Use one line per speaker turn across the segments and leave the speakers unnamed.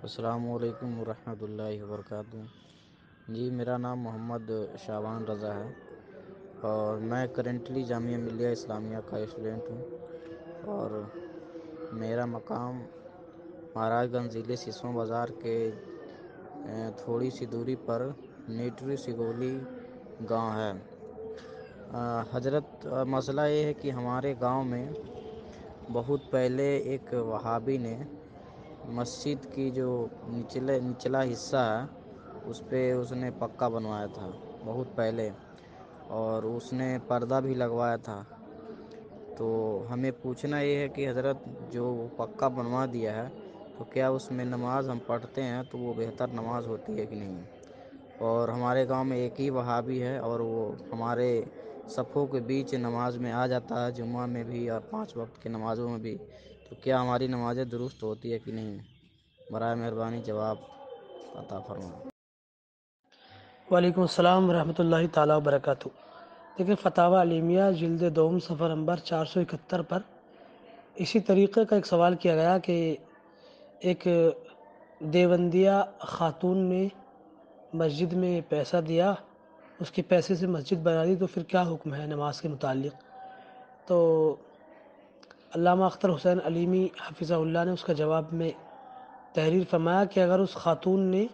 السلام علیکم ورحمۃ اللہ وبرکاتہ۔ جی، میرا نام محمد شعبان رضا ہے اور میں کرنٹلی جامعہ ملیہ اسلامیہ کا اسٹوڈنٹ ہوں، اور میرا مقام مہاراج گنج ضلع سسواں بازار کے تھوڑی سی دوری پر نیٹری سگولی گاؤں ہے۔ حضرت، مسئلہ یہ ہے کہ ہمارے گاؤں میں بہت پہلے ایک وہابی نے مسجد کی جو نچلا حصہ ہے اس نے پکا بنوایا تھا بہت پہلے، اور اس نے پردہ بھی لگوایا تھا۔ تو ہمیں پوچھنا یہ ہے کہ حضرت، جو پکا بنوا دیا ہے تو کیا اس میں نماز ہم پڑھتے ہیں تو وہ بہتر نماز ہوتی ہے کہ نہیں؟ اور ہمارے گاؤں میں ایک ہی وہابی ہے اور وہ ہمارے صفوں کے بیچ نماز میں آ جاتا ہے، جمعہ میں بھی اور 5 وقت کی نمازوں میں بھی۔ تو کیا ہماری نمازیں درست ہوتی ہے کہ نہیں؟ برائے مہربانی جواب عطا فرمائیں۔
وعلیکم السلام ورحمۃ اللہ تعالیٰ وبرکاتہ۔ دیکھیں، فتاوی علیمیہ جلد دوم صفحہ نمبر 471 پر اسی طریقے کا ایک سوال کیا گیا کہ ایک دیوبندیہ خاتون نے مسجد میں پیسہ دیا، اس کے پیسے سے مسجد بنا دی، تو پھر کیا حکم ہے نماز کے متعلق؟ تو علامہ اختر حسین علیمی حفظہ اللہ نے اس کا جواب میں تحریر فرمایا کہ اگر اس خاتون نے،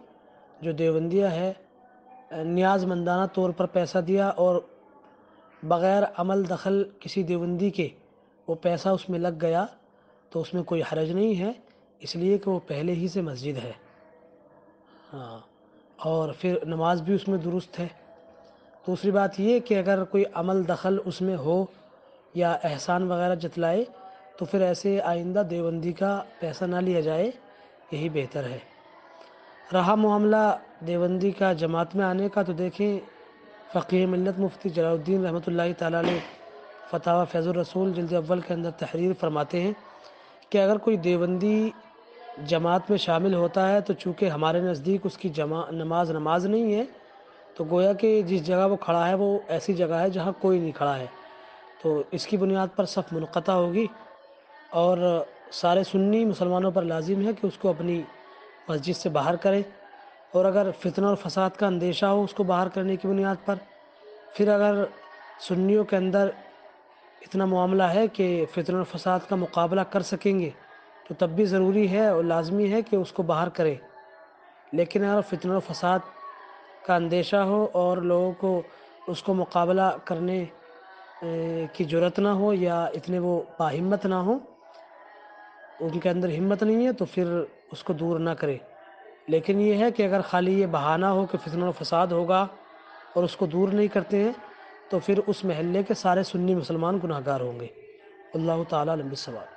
جو دیوبندیہ ہے، نیاز مندانہ طور پر پیسہ دیا اور بغیر عمل دخل کسی دیوبندی کے وہ پیسہ اس میں لگ گیا تو اس میں کوئی حرج نہیں ہے، اس لیے کہ وہ پہلے ہی سے مسجد ہے، اور پھر نماز بھی اس میں درست ہے۔ دوسری بات یہ کہ اگر کوئی عمل دخل اس میں ہو یا احسان وغیرہ جتلائے تو پھر ایسے آئندہ دیوبندی کا پیسہ نہ لیا جائے، یہی بہتر ہے۔ رہا معاملہ دیوبندی کا جماعت میں آنے کا، تو دیکھیں، فقیہ ملت مفتی جلال الدین رحمۃ اللہ تعالیٰ علیہ فتاوی فیض الرسول جلد اول کے اندر تحریر فرماتے ہیں کہ اگر کوئی دیوبندی جماعت میں شامل ہوتا ہے تو چونکہ ہمارے نزدیک اس کی نماز نہیں ہے، تو گویا کہ جس جگہ وہ کھڑا ہے وہ ایسی جگہ ہے جہاں کوئی نہیں کھڑا ہے، تو اس کی بنیاد پر صف منقطع ہوگی، اور سارے سنی مسلمانوں پر لازم ہے کہ اس کو اپنی مسجد سے باہر کرے، اور اگر فتنہ اور فساد کا اندیشہ ہو اس کو باہر کرنے کی بنیاد پر، پھر اگر سنیوں کے اندر اتنا معاملہ ہے کہ فتنہ اور فساد کا مقابلہ کر سکیں گے تو تب بھی ضروری ہے اور لازمی ہے کہ اس کو باہر کرے۔ لیکن اگر فتنہ اور فساد کا اندیشہ ہو اور لوگوں کو اس کو مقابلہ کرنے کی جرأت نہ ہو یا اتنے وہ باہمت نہ ہوں، ان کے اندر ہمت نہیں ہے، تو پھر اس کو دور نہ کرے۔ لیکن یہ ہے کہ اگر خالی یہ بہانہ ہو کہ فتنہ و فساد ہوگا اور اس کو دور نہیں کرتے ہیں تو پھر اس محلے کے سارے سنی مسلمان گناہگار ہوں گے۔ اللہ تعالیٰ علیہ الصواب۔